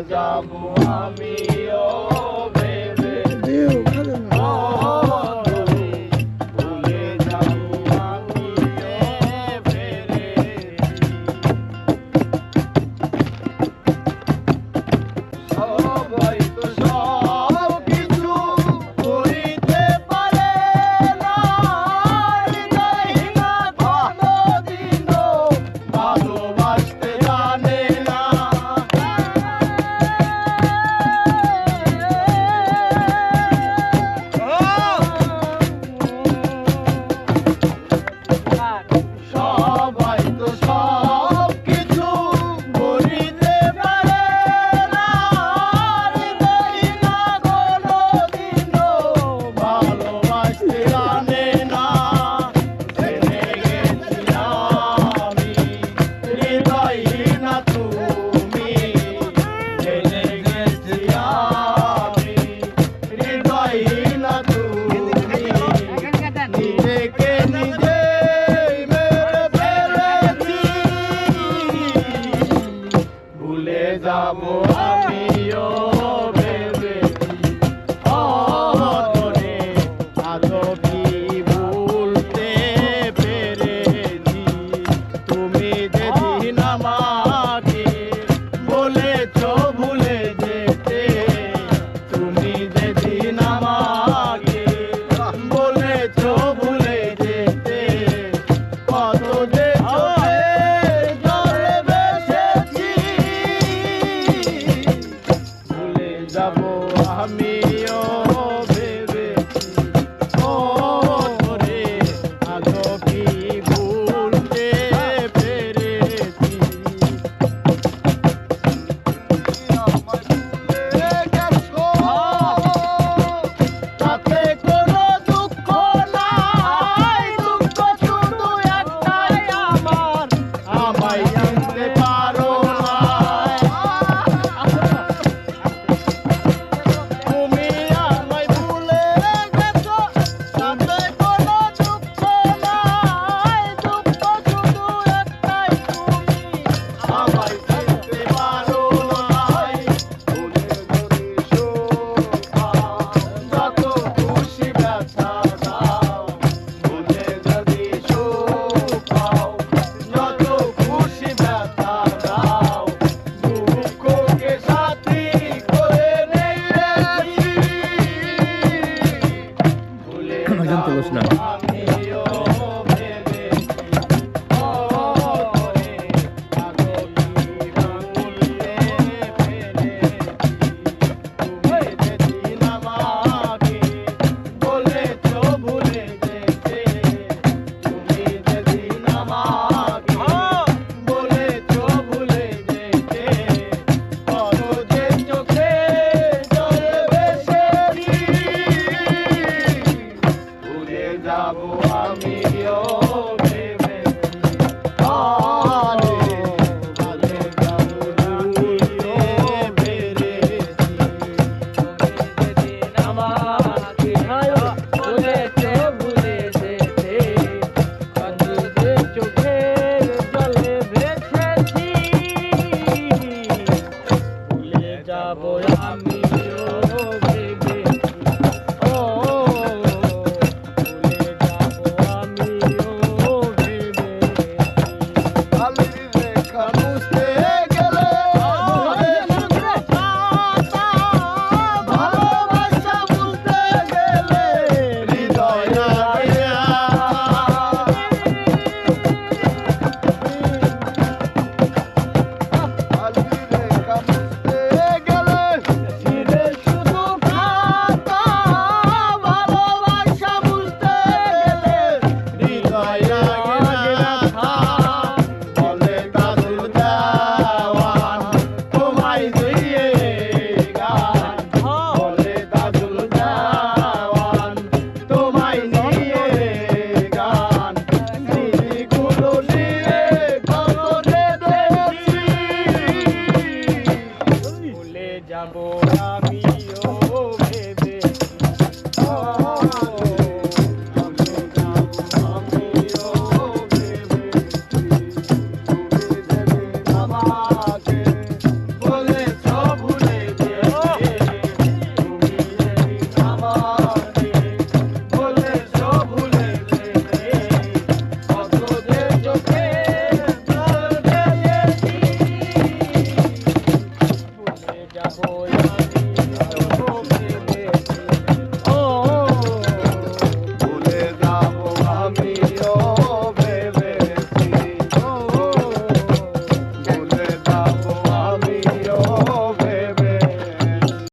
যাবো আমিও ভেবে অদূরে, ভুলে যাবো আমিও ভেবে। সবাই তো সব কিছু করিতে পারে না, হৃদয়হীনা কোনদিনও ভালোবাসতে জানে না। সবাই তো সব কিছু করিতে পারে না, হৃদয়হীনা কোনদিনও ভালোবাসতে জানে না। জেনে গেছি আমি হৃদয়হীনা তুমি, জেনে গেছি আমি হৃদয়হীনা তুমি। নিজেকে নিজেই মেরে ফেলেছি, ভুলে যাবো আমিও ভেবেছি অদূরে, আজও কি ভুলতে পেরেছি। তুমি যেদিন আমাকে বলেছ ভুলে যেতে, তুমি যেদিন আমাকে বলেছ ভুলে যেতে, কত যে চোখে জল ভেসেছি, হয়ে